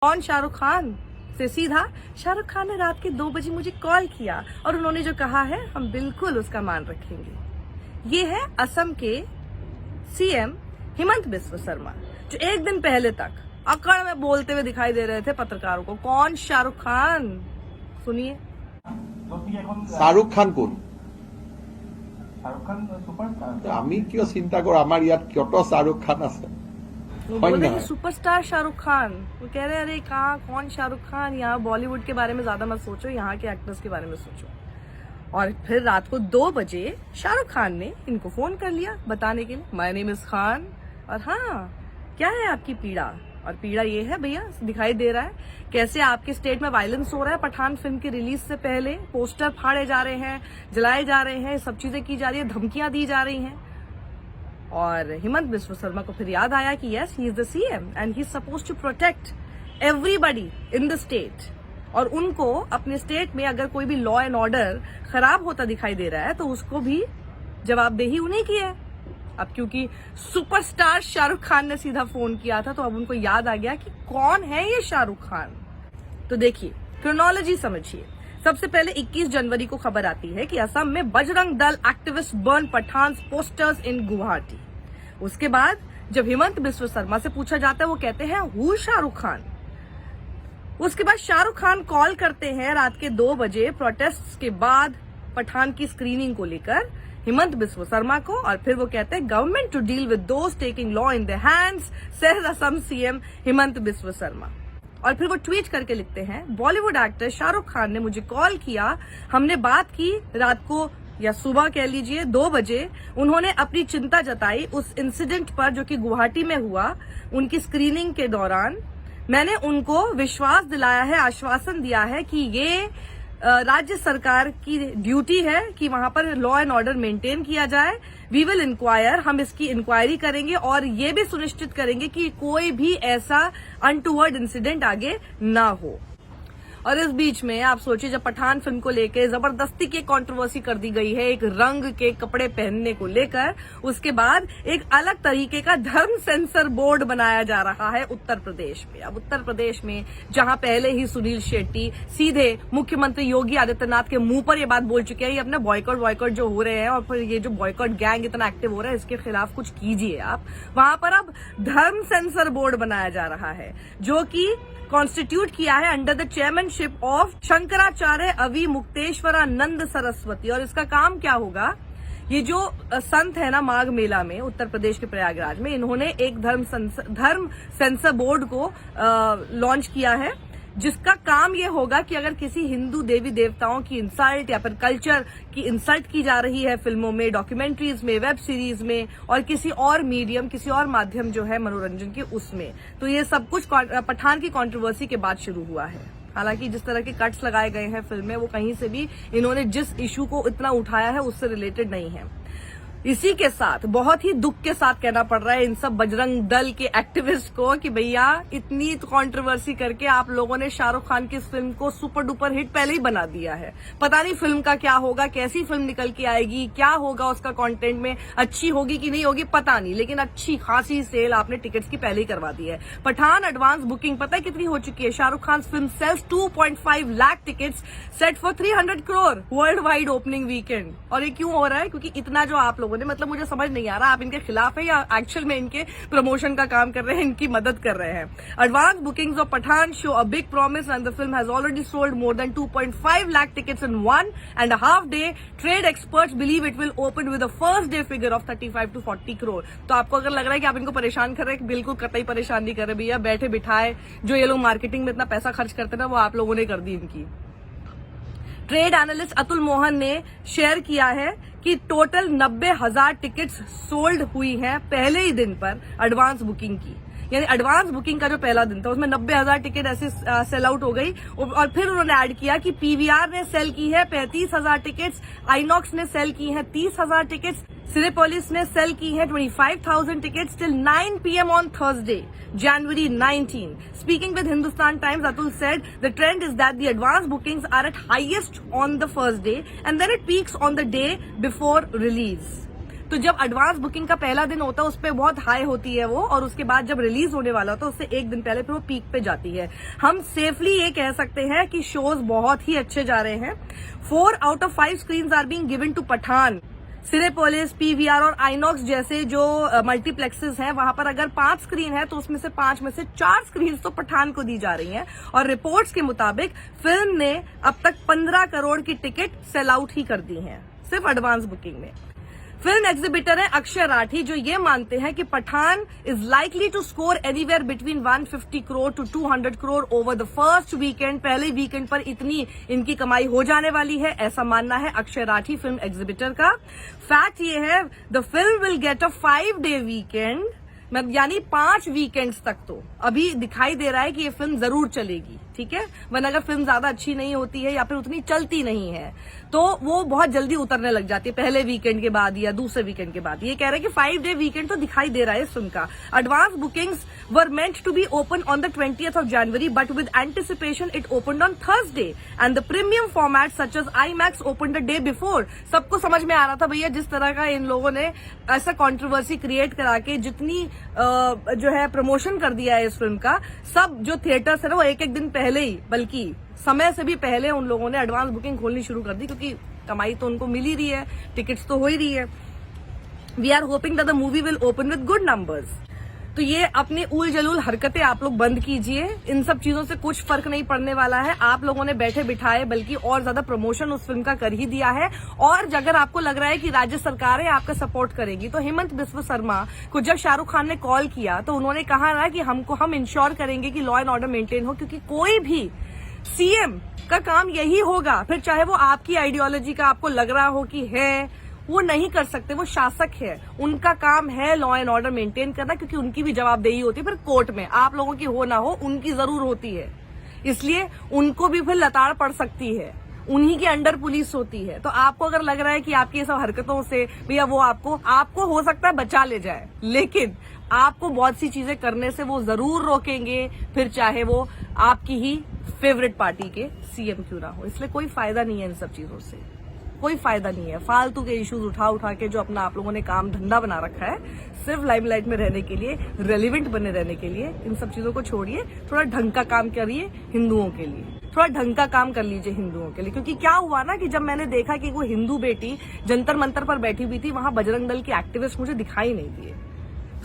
कौन? शाहरुख खान से सीधा शाहरुख खान ने रात के 2 बजे मुझे कॉल किया और उन्होंने जो कहा है हम बिल्कुल उसका मान रखेंगे। ये है असम के सीएम हिमंत बिस्वा शर्मा, जो एक दिन पहले तक अकड़ में बोलते हुए दिखाई दे रहे थे पत्रकारों को। कौन? शाहरुख खान। सुनिए। शाहरुख खान कौन? शाहरुख खान सुपरस्टार। আমি কিয় চিন্তা কৰো আমাৰ ইয়াত কত শাহरुख खान আছে? वो बोल रहे हैं सुपरस्टार शाहरुख खान। वो कह रहे हैं अरे कहाँ कौन शाहरुख खान, यहाँ बॉलीवुड के बारे में ज्यादा मत सोचो, यहाँ के एक्टर्स के बारे में सोचो। और फिर रात को 2 बजे शाहरुख खान ने इनको फोन कर लिया बताने के लिए, माय नेम इज खान, और हाँ क्या है आपकी पीड़ा? और पीड़ा ये है भैया, दिखाई दे रहा है कैसे आपके स्टेट में वायलेंस हो रहा है। पठान फिल्म की रिलीज से पहले पोस्टर फाड़े जा रहे हैं, जलाए जा रहे हैं, सब चीजें की जा रही है, धमकियां दी जा रही हैं। और हिमंत बिस्वा शर्मा को फिर याद आया कि yes he is the CM and he is supposed to protect everybody in the state. और उनको अपने स्टेट में अगर कोई भी लॉ एंड ऑर्डर खराब होता दिखाई दे रहा है तो उसको भी जवाबदेही उन्हीं की है। अब क्योंकि सुपरस्टार शाहरुख खान ने सीधा फोन किया था तो अब उनको याद आ गया कि कौन है ये शाहरुख खान। तो देखिए क्रोनोलॉजी समझिए। सबसे पहले 21 जनवरी को खबर आती है कि असम में Bajrang Dal activist burn Pathan posters in Guwahati. उसके बाद जब हिमंत बिस्वा शर्मा से पूछा जाता है वो कहते हैं हु शाहरुख खान। उसके बाद शाहरुख खान कॉल करते हैं रात के 2 बजे प्रोटेस्ट के बाद पठान की स्क्रीनिंग को लेकर हिमंत बिस्वा शर्मा को, और फिर वो कहते हैं government to deal with those taking law in their hands, says Assam CM Himanta Biswa Sarma. और फिर वो ट्वीट करके लिखते हैं बॉलीवुड एक्टर शाहरुख खान ने मुझे कॉल किया, हमने बात की रात को या सुबह कह लीजिए 2 बजे। उन्होंने अपनी चिंता जताई उस इंसिडेंट पर जो कि गुवाहाटी में हुआ उनकी स्क्रीनिंग के दौरान। मैंने उनको विश्वास दिलाया है, आश्वासन दिया है कि ये राज्य सरकार की ड्यूटी है कि वहां पर लॉ एंड ऑर्डर मेंटेन किया जाए। वी विल इंक्वायर, हम इसकी इंक्वायरी करेंगे और ये भी सुनिश्चित करेंगे कि कोई भी ऐसा अनटूवर्ड इंसिडेंट आगे ना हो। और इस बीच में आप सोचिए जब पठान फिल्म को लेकर जबरदस्ती की कंट्रोवर्सी कर दी गई है एक रंग के कपड़े पहनने को लेकर, उसके बाद एक अलग तरीके का धर्म सेंसर बोर्ड बनाया जा रहा है उत्तर प्रदेश में। अब उत्तर प्रदेश में जहां पहले ही सुनील शेट्टी सीधे मुख्यमंत्री योगी आदित्यनाथ के मुंह पर ये बात बोल चुके हैं, ये अपने बॉयकॉट जो हो रहे हैं और फिर ये जो बॉयकॉट गैंग इतना एक्टिव हो रहा है इसके खिलाफ कुछ कीजिए आप। वहां पर अब धर्म सेंसर बोर्ड बनाया जा रहा है जो कि कॉन्स्टिट्यूट किया है under the chairmanship of Shankaracharya Avimukteshwaranand Saraswati. और इसका काम क्या होगा? ये जो संत है ना माघ मेला में उत्तर प्रदेश के प्रयागराज में, इन्होंने एक धर्म सेंसर बोर्ड को लॉन्च किया है जिसका काम ये होगा कि अगर किसी हिंदू देवी देवताओं की इंसल्ट या फिर कल्चर की इंसल्ट की जा रही है फिल्मों में, डॉक्यूमेंट्रीज में, वेब सीरीज में और किसी और मीडियम, किसी और माध्यम जो है मनोरंजन के उसमें, तो ये सब कुछ पठान की कंट्रोवर्सी के बाद शुरू हुआ है। हालांकि जिस तरह के कट्स लगाए गए हैं फिल्म में वो कहीं से भी इन्होंने जिस इशू को इतना उठाया है उससे रिलेटेड नहीं है। इसी के साथ बहुत ही दुख के साथ कहना पड़ रहा है इन सब बजरंग दल के एक्टिविस्ट को कि भैया इतनी कंट्रोवर्सी करके आप लोगों ने शाहरुख खान की इस फिल्म को सुपर डुपर हिट पहले ही बना दिया है। पता नहीं फिल्म का क्या होगा, कैसी फिल्म निकल के आएगी, क्या होगा उसका कंटेंट में, अच्छी होगी कि नहीं होगी पता नहीं, लेकिन अच्छी खासी सेल आपने टिकट्स की पहले ही करवा दी है। पठान एडवांस बुकिंग पता है कितनी हो चुकी है? Shahrukh Khan film sells 2.5 lakh tickets set for 300 crore world wide opening weekend. और ये क्यों हो रहा है? क्योंकि इतना जो आप लोगों ने, मतलब मुझे समझ नहीं आ रहा आप इनके खिलाफ है या एक्चुअल में इनके प्रमोशन का काम कर रहे हैं, इनकी मदद कर रहे हैं। Advance bookings of Pathaan show a big promise and the film has already sold more than 2.5 lakh tickets in 1.5 day. Trade experts believe it will open with the first day figure of 35 to 40 crore. तो आपको अगर लग रहा है कि आप इनको परेशान कर रहे हैं, बिल्कुल कतई परेशान नहीं कर रहे भैया, बैठे बिठाए जो ये लोग मार्केटिंग में इतना पैसा खर्च करते हैं ना वो आप लोगों ने कर दी इनकी। ट्रेड एनालिस्ट अतुल मोहन ने शेयर किया है कि टोटल 90,000 टिकट्स सोल्ड हुई हैं पहले ही दिन पर एडवांस बुकिंग की। यानी एडवांस बुकिंग का जो पहला दिन था उसमें 90,000 टिकट ऐसे सेल आउट हो गई। और फिर उन्होंने ऐड किया कि पीवीआर ने सेल की है 35,000 टिकट्स, आइनॉक्स ने सेल की है 30,000 टिकट्स, सिनेपोलिस ने सेल की है 25,000 tickets till 9 p.m. on Thursday, January 19. Speaking with Hindustan Times, Atul said the trend is that the advance bookings are at highest on the first day and then it peaks on the day before release. तो जब advance booking का पहला दिन होता है उस पर बहुत हाई होती है वो, और उसके बाद जब रिलीज होने वाला होता है उससे एक दिन पहले फिर वो पीक पे जाती है। हम सेफली ये कह सकते हैं कि शोज बहुत ही अच्छे जा रहे हैं। 4 out of 5 screens are being given to Pathaan. Cinepolis, PVR और आइनॉक्स जैसे जो मल्टीप्लेक्सेस हैं वहां पर अगर 5 स्क्रीन है तो उसमें से 5 में से 4 स्क्रीन तो पठान को दी जा रही हैं। और रिपोर्ट्स के मुताबिक फिल्म ने अब तक 15 करोड़ की टिकट सेल आउट ही कर दी हैं सिर्फ एडवांस बुकिंग में। फिल्म एग्जीबिटर है अक्षय राठी, जो ये मानते हैं कि Pathaan is likely to score anywhere between 150 crore to 200 crore over the first weekend. पहले वीकेंड पर इतनी इनकी कमाई हो जाने वाली है, ऐसा मानना है अक्षय राठी फिल्म एग्जीबिटर का। फैक्ट ये है the film will get a 5-day weekend, यानी 5 वीकेंड्स तक तो अभी दिखाई दे रहा है कि ये फिल्म जरूर चलेगी, ठीक है। वरना अगर फिल्म ज्यादा अच्छी नहीं होती है या फिर उतनी चलती नहीं है तो वो बहुत जल्दी उतरने लग जाती है पहले वीकेंड के बाद या दूसरे वीकेंड के बाद। ये कह रहे हैं कि 5-day वीकेंड तो दिखाई दे रहा है इस फिल्म का। Advance bookings were meant to be open on the 20th of January, but with anticipation it opened on Thursday and the premium format such as IMAX open the day before. सबको समझ में आ रहा था भैया जिस तरह का इन लोगों ने ऐसा कंट्रोवर्सी क्रिएट करा के जितनी जो है प्रमोशन कर दिया है इस फिल्म का, सब जो थिएटर्स है ना वो एक दिन पहले ही, बल्कि समय से भी पहले उन लोगों ने एडवांस बुकिंग खोलनी शुरू कर दी, क्योंकि कमाई तो उनको मिल ही रही है, टिकट्स तो हो ही रही है। We are hoping that the movie will open with good numbers. तो ये अपनी उल जलूल हरकतें आप लोग बंद कीजिए, इन सब चीजों से कुछ फर्क नहीं पड़ने वाला है। आप लोगों ने बैठे बिठाए बल्कि और ज्यादा प्रमोशन उस फिल्म का कर ही दिया है। और अगर आपको लग रहा है कि राज्य सरकारें आपका सपोर्ट करेगी तो हेमंत बिस्वा शर्मा को जब शाहरुख खान ने कॉल किया तो उन्होंने कहा ना कि हम इंश्योर करेंगे कि लॉ एंड ऑर्डर मेंटेन हो, क्योंकि कोई भी सीएम का काम यही होगा, फिर चाहे वो आपकी आइडियोलॉजी का आपको लग रहा हो कि है, वो नहीं कर सकते। वो शासक है, उनका काम है लॉ एंड ऑर्डर मेंटेन करना, क्योंकि उनकी भी जवाबदेही होती है फिर कोर्ट में। आप लोगों की हो ना हो, उनकी जरूर होती है, इसलिए उनको भी फिर लताड़ पड़ सकती है, उन्हीं के अंडर पुलिस होती है। तो आपको अगर लग रहा है कि आपकी ये सब हरकतों से भैया वो आपको हो सकता है बचा ले जाए, लेकिन आपको बहुत सी चीजें करने से वो जरूर रोकेंगे, फिर चाहे वो आपकी ही फेवरेट पार्टी के सीएम क्यों ना हो। इसलिए कोई फायदा नहीं है इन सब चीजों से, कोई फायदा नहीं है। फालतू के इश्यूज उठा के जो अपना आप लोगों ने काम धंधा बना रखा है सिर्फ लाइमलाइट में रहने के लिए, रेलिवेंट बने रहने के लिए, इन सब चीजों को छोड़िए। थोड़ा ढंग का काम करिए हिंदुओं के लिए, थोड़ा ढंग का काम कर लीजिए हिंदुओं के लिए। क्योंकि क्या हुआ ना कि जब मैंने देखा कि वो हिंदू बेटी जंतर मंतर पर बैठी हुई थी, वहां बजरंग दल की एक्टिविस्ट मुझे दिखाई नहीं दिए।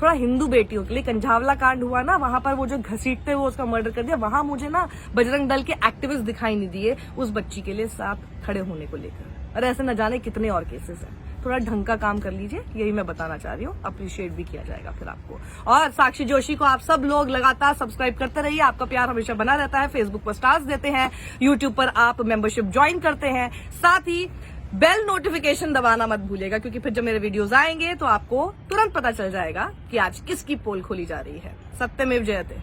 थोड़ा हिंदू बेटियों के लिए कंझावला कांड हुआ ना, वहां पर वो जो घसीटते हुए उसका मर्डर कर दिया, वहां मुझे ना बजरंग दल के एक्टिविस्ट दिखाई नहीं दिए उस बच्ची के लिए साथ खड़े होने को लेकर। और ऐसे न जाने कितने और केसेस हैं। थोड़ा ढंग का काम कर लीजिए, यही मैं बताना चाह रही हूँ। अप्रिशिएट भी किया जाएगा फिर आपको। और साक्षी जोशी को आप सब लोग लगातार सब्सक्राइब करते रहिए, आपका प्यार हमेशा बना रहता है। फेसबुक पर स्टार्स देते हैं, यूट्यूब पर आप मेंबरशिप ज्वाइन करते हैं, साथ ही बेल नोटिफिकेशन दबाना मत भूलिएगा, क्योंकि फिर जब मेरे वीडियोस आएंगे तो आपको तुरंत पता चल जाएगा कि आज किसकी पोल खोली जा रही है। सत्यमेव जयते।